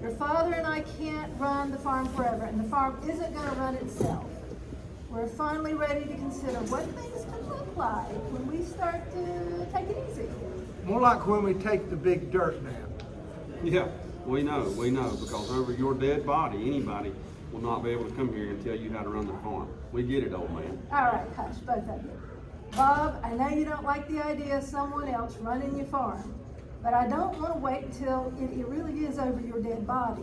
Your father and I can't run the farm forever, and the farm isn't going to run itself. We're finally ready to consider what things could look like when we start to take it easy. More like when we take the big dirt nap. Yeah, we know, because over your dead body, anybody will not be able to come here and tell you how to run the farm. We get it, old man. All right, hush, both of you. Bob, I know you don't like the idea of someone else running your farm, but I don't want to wait until it really is over your dead body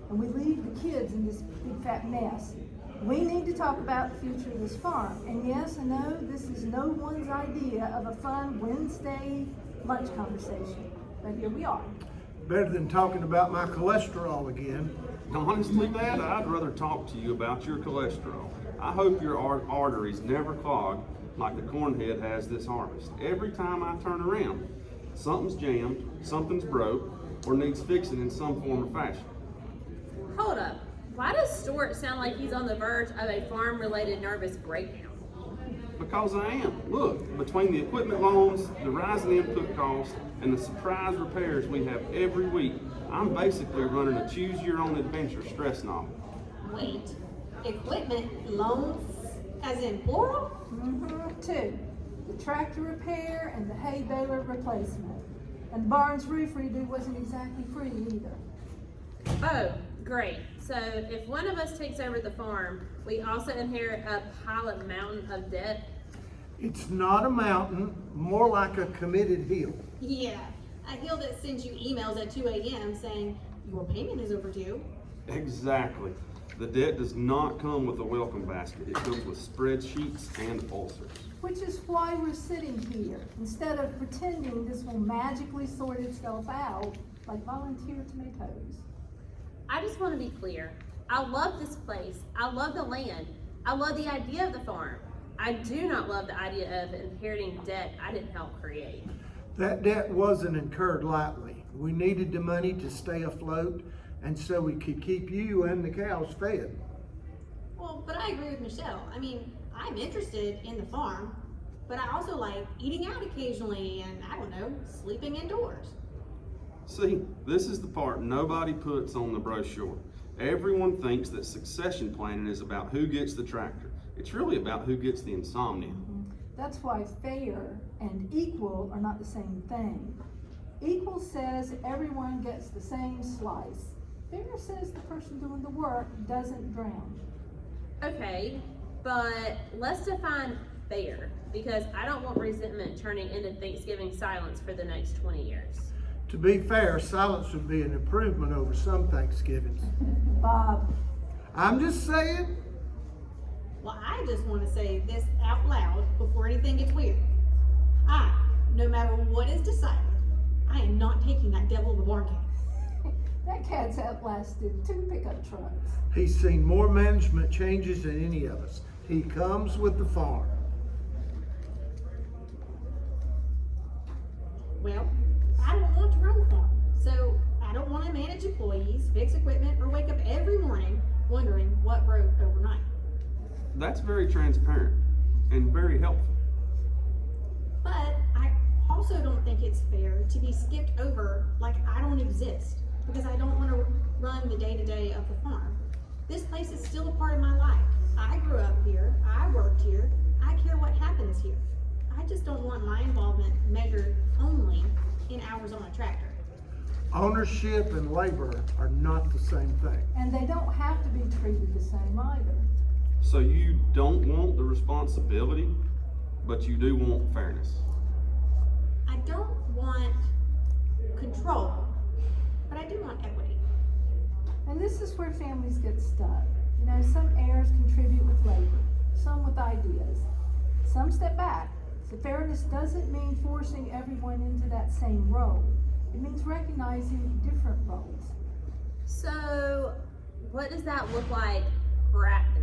and we leave the kids in this big fat mess. We need to talk about the future of this farm. And yes, I know this is no one's idea of a fun Wednesday lunch conversation, but here we are. Better than talking about my cholesterol again. Honestly, Dad, I'd rather talk to you about your cholesterol. I hope your arteries never clog like the cornhead has this harvest. Every time I turn around, something's jammed, something's broke, or needs fixing in some form or fashion. Hold up. Why does Stuart sound like he's on the verge of a farm-related nervous breakdown? Because I am. Look, between the equipment loans, the rising input costs, and the surprise repairs we have every week, I'm basically running a choose-your-own-adventure stress novel. Wait, equipment loans, as in plural? Two, the tractor repair and the hay baler replacement. And the barn's roof redo wasn't exactly free either. Oh, great. So if one of us takes over the farm, we also inherit a pilot mountain of debt? It's not a mountain, more like a committed hill. Yeah, a hill that sends you emails at 2 a.m. saying your payment is overdue. Exactly. The debt does not come with a welcome basket. It comes with spreadsheets and ulcers. Which is why we're sitting here, instead of pretending this will magically sort itself out like volunteer tomatoes. I just want to be clear. I love this place. I love the land. I love the idea of the farm. I do not love the idea of inheriting debt I didn't help create. That debt wasn't incurred lightly. We needed the money to stay afloat and so we could keep you and the cows fed. Well, but I agree with Michelle. I mean, I'm interested in the farm, but I also like eating out occasionally and, I don't know, sleeping indoors. See, this is the part nobody puts on the brochure. Everyone thinks that succession planning is about who gets the tractor. It's really about who gets the insomnia. That's why fair and equal are not the same thing. Equal says everyone gets the same slice. Fair says the person doing the work doesn't drown. Okay, but let's define fair, because I don't want resentment turning into Thanksgiving silence for the next 20 years. To be fair, silence would be an improvement over some Thanksgivings. Bob. I'm just saying. Well, I just want to say this out loud before anything gets weird. No matter what is decided, I am not taking that devil of a barn cat. That cat's outlasted 2 pickup trucks. He's seen more management changes than any of us. He comes with the farm. Well, I don't want to run the farm, so I don't want to manage employees, fix equipment, or wake up every morning wondering what broke overnight. That's very transparent and very helpful. But I also don't think it's fair to be skipped over like I don't exist because I don't want to run the day-to-day of the farm. This place is still a part of my life. I grew up here, I worked here, I care what happens here. I just don't want my involvement measured only in hours on a tractor. Ownership and labor are not the same thing. And they don't have to be treated the same either. So you don't want the responsibility, but you do want fairness. I don't want control, but I do want equity. And this is where families get stuck. You know, some heirs contribute with labor, some with ideas. Some step back. So fairness doesn't mean forcing everyone into that same role. It means recognizing different roles. So what does that look like practically?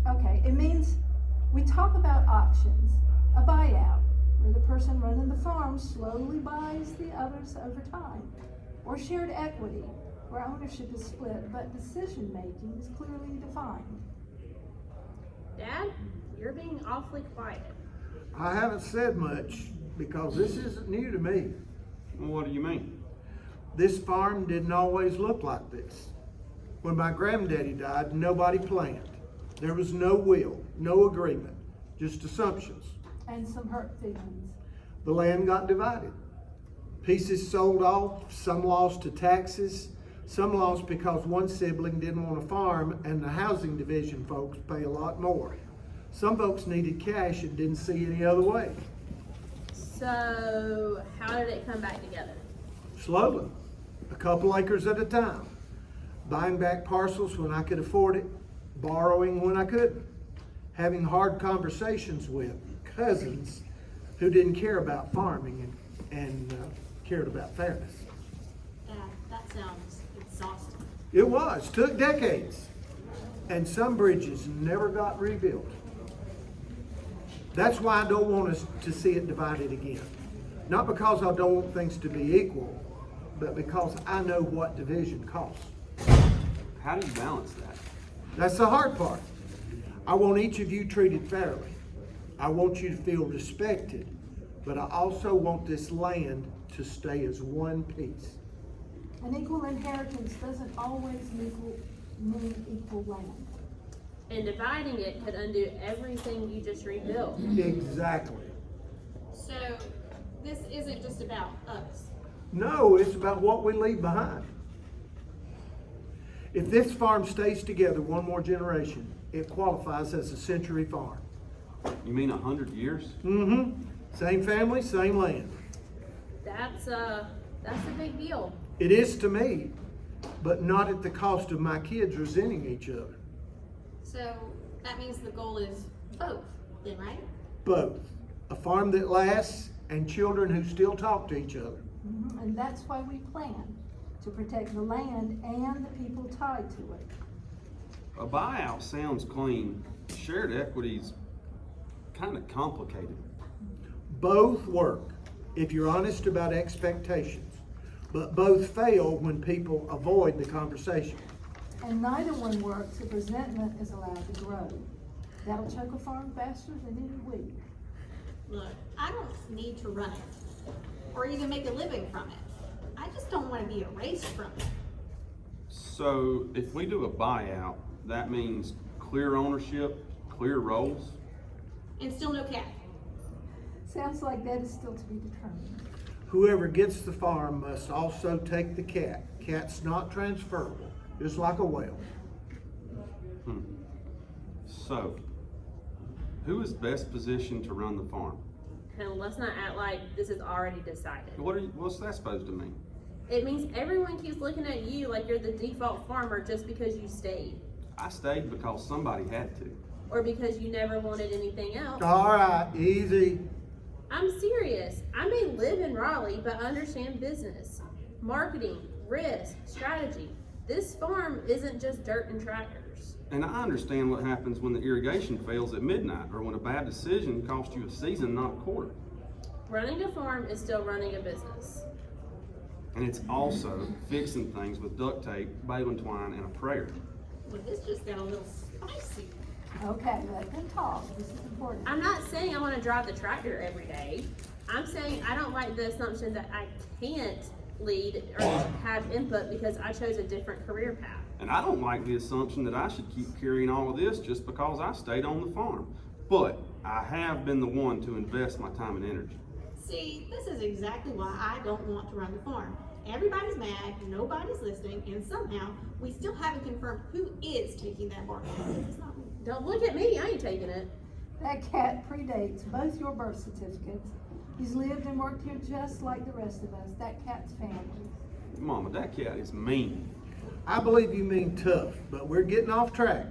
Okay, it means we talk about options. A buyout, where the person running the farm slowly buys the others over time. Or shared equity, where ownership is split, but decision-making is clearly defined. Dad, you're being awfully quiet. I haven't said much because this isn't new to me. Well, what do you mean? This farm didn't always look like this. When my granddaddy died, nobody planned. There was no will, no agreement, just assumptions. And some hurt feelings. The land got divided. Pieces sold off, some lost to taxes, some lost because one sibling didn't want to farm and the housing division folks pay a lot more. Some folks needed cash and didn't see any other way. So, how did it come back together? Slowly, a couple acres at a time. Buying back parcels when I could afford it, borrowing when I couldn't. Having hard conversations with cousins who didn't care about farming and cared about fairness. That sounds exhausting. It was, took decades. And some bridges never got rebuilt. That's why I don't want us to see it divided again. Not because I don't want things to be equal, but because I know what division costs. How do you balance that? That's the hard part. I want each of you treated fairly. I want you to feel respected, but I also want this land to stay as one piece. An equal inheritance doesn't always mean equal land. And dividing it could undo everything you just rebuilt. Exactly. So, this isn't just about us. No, it's about what we leave behind. If this farm stays together one more generation, it qualifies as a century farm. You mean 100 years? Mm-hmm. Same family, same land. That's a big deal. It is to me, but not at the cost of my kids resenting each other. So, that means the goal is both, then, right? Both. A farm that lasts and children who still talk to each other. Mhm. And that's why we plan to protect the land and the people tied to it. A buyout sounds clean. Shared equity's kind of complicated. Both work if you're honest about expectations, but both fail when people avoid the conversation. And neither one works if resentment is allowed to grow. That'll choke a farm faster than any weed. Look, I don't need to run it, or even make a living from it. I just don't want to be erased from it. So if we do a buyout, that means clear ownership, clear roles? And still no cat. Sounds like that is still to be determined. Whoever gets the farm must also take the cat. Cat's not transferable, just like a whale. So, who is best positioned to run the farm? And let's not act like this is already decided. What's that supposed to mean? It means everyone keeps looking at you like you're the default farmer just because you stayed. I stayed because somebody had to. Or because you never wanted anything else. All right, easy. I'm serious. I may live in Raleigh, but understand business, marketing, risk, strategy. This farm isn't just dirt and tractors. And I understand what happens when the irrigation fails at midnight or when a bad decision costs you a season, not a quarter. Running a farm is still running a business. And it's also fixing things with duct tape, baling twine, and a prayer. Well, this just got a little spicy. Okay, let them talk. This is important. I'm not saying I want to drive the tractor every day. I'm saying I don't like the assumption that I can't lead or have input because I chose a different career path. And I don't like the assumption that I should keep carrying all of this just because I stayed on the farm. But I have been the one to invest my time and energy. See, this is exactly why I don't want to run the farm. Everybody's mad, nobody's listening, and somehow we still haven't confirmed who is taking that bark. It's not me. Don't look at me, I ain't taking it. That cat predates both your birth certificates. He's lived and worked here just like the rest of us. That cat's family. Mama, that cat is mean. I believe you mean tough, but we're getting off track.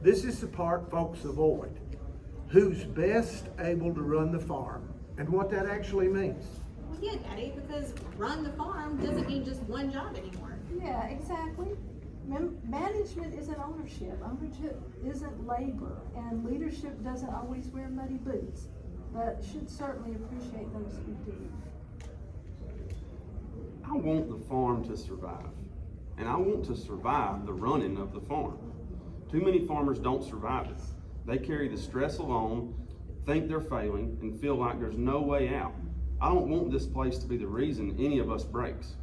This is the part folks avoid. Who's best able to run the farm and what that actually means. Well, yeah, Daddy, because run the farm doesn't mean just one job anymore. Yeah, exactly. Management isn't ownership. Ownership isn't labor. And leadership doesn't always wear muddy boots, but should certainly appreciate those who do. I want the farm to survive. And I want to survive the running of the farm. Too many farmers don't survive it. They carry the stress alone, think they're failing, and feel like there's no way out. I don't want this place to be the reason any of us breaks.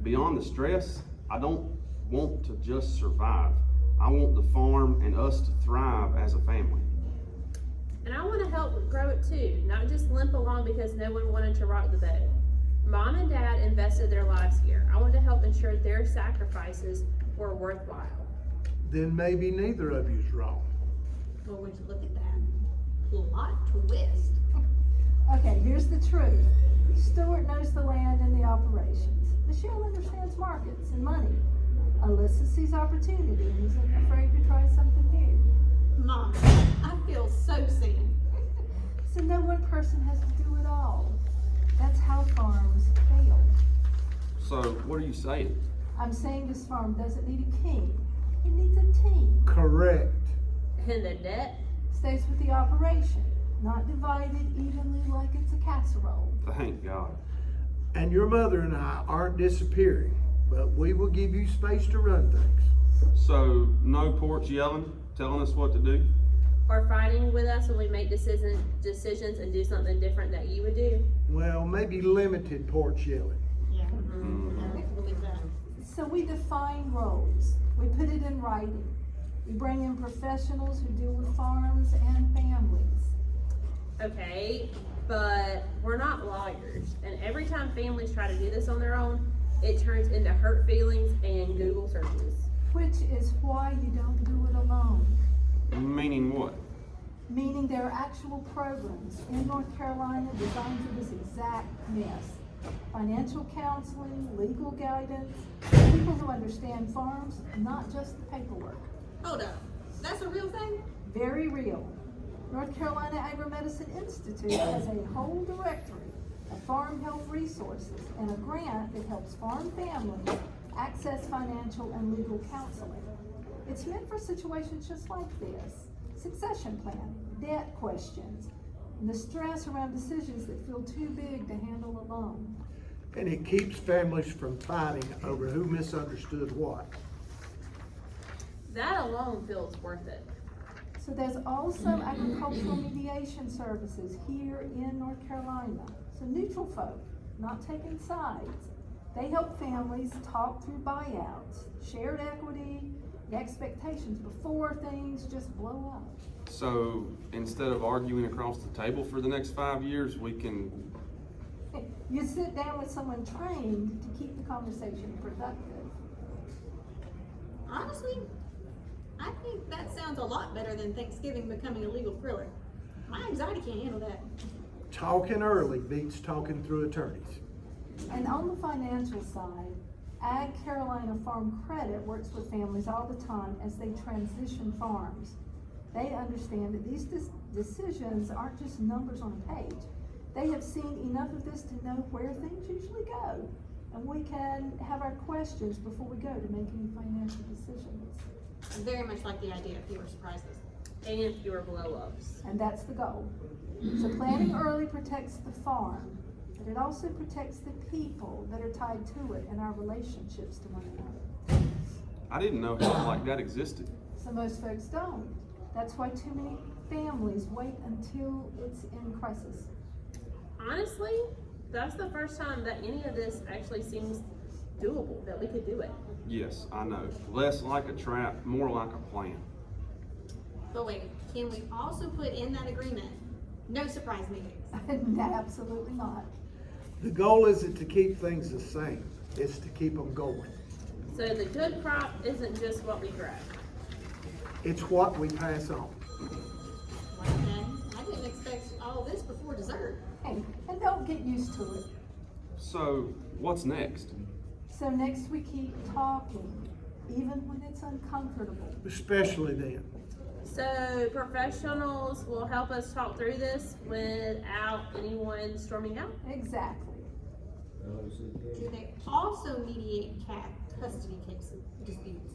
Beyond the stress, I don't want to just survive. I want the farm and us to thrive as a family. And I want to help grow it too, not just limp along because no one wanted to rock the boat. Mom and Dad invested their lives here. I want to help ensure their sacrifices were worthwhile. Then maybe neither of you's wrong. Well, would you look at that? Plot twist. Okay, here's the truth. Stuart knows the land and the operations. Michelle understands markets and money. Alyssa sees opportunity and isn't afraid to try something new. Mom, I feel so seen. So no one person has to do it all. That's how farms fail. So what are you saying? I'm saying this farm doesn't need a king. It needs a team. Correct. And the debt? Stays with the operation, not divided evenly like it's a casserole. Thank God. And your mother and I aren't disappearing, but we will give you space to run things. So no porch yelling, telling us what to do? Or fighting with us when we make decisions and do something different that you would do? Well, maybe limited porch yelling. Yeah. I believe that. So we define roles. We put it in writing. We bring in professionals who deal with farms and families. Okay, but we're not lawyers. And every time families try to do this on their own, it turns into hurt feelings and Google searches. Which is why you don't do it alone. Meaning what? Meaning there are actual programs in North Carolina designed for this exact mess. Financial counseling, legal guidance, people who understand farms, not just the paperwork. Hold up. That's a real thing? Very real. North Carolina Agromedicine Institute has a whole directory of farm health resources and a grant that helps farm families access financial and legal counseling. It's meant for situations just like this: succession planning, debt questions, and the stress around decisions that feel too big to handle alone. And it keeps families from fighting over who misunderstood what. That alone feels worth it. So there's also agricultural mediation services here in North Carolina. So neutral folk, not taking sides. They help families talk through buyouts, shared equity, the expectations before things just blow up. So instead of arguing across the table for the next 5 years, we can, You sit down with someone trained to keep the conversation productive. Honestly, I think that sounds a lot better than Thanksgiving becoming a legal thriller. My anxiety can't handle that. Talking early beats talking through attorneys. And on the financial side, AgCarolina Farm Credit works with families all the time as they transition farms. They understand that these decisions aren't just numbers on a page. They have seen enough of this to know where things usually go. And we can have our questions before we go to make any financial decisions. I very much like the idea of fewer surprises. And fewer blow-ups. And that's the goal. So planning early protects the farm, but it also protects the people that are tied to it and our relationships to one another. I didn't know help like that existed. So most folks don't. That's why too many families wait until it's in crisis. Honestly, that's the first time that any of this actually seems doable, that we could do it. Yes, I know. Less like a trap, more like a plan. But wait, can we also put in that agreement, no surprise meetings? No, absolutely not. The goal isn't to keep things the same, it's to keep them going. So the good crop isn't just what we grow. It's what we pass on. Okay, I didn't expect all this before dessert. Hey, and don't get used to it. So what's next? So next we keep talking, even when it's uncomfortable. Especially then. So professionals will help us talk through this without anyone storming out. Exactly. Do they also mediate cat custody cases, disputes?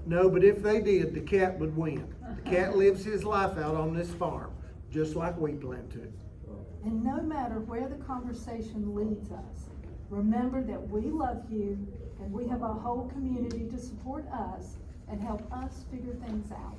No, but if they did, the cat would win. The cat lives his life out on this farm, just like we plan to. And no matter where the conversation leads us, remember that we love you and we have a whole community to support us and help us figure things out.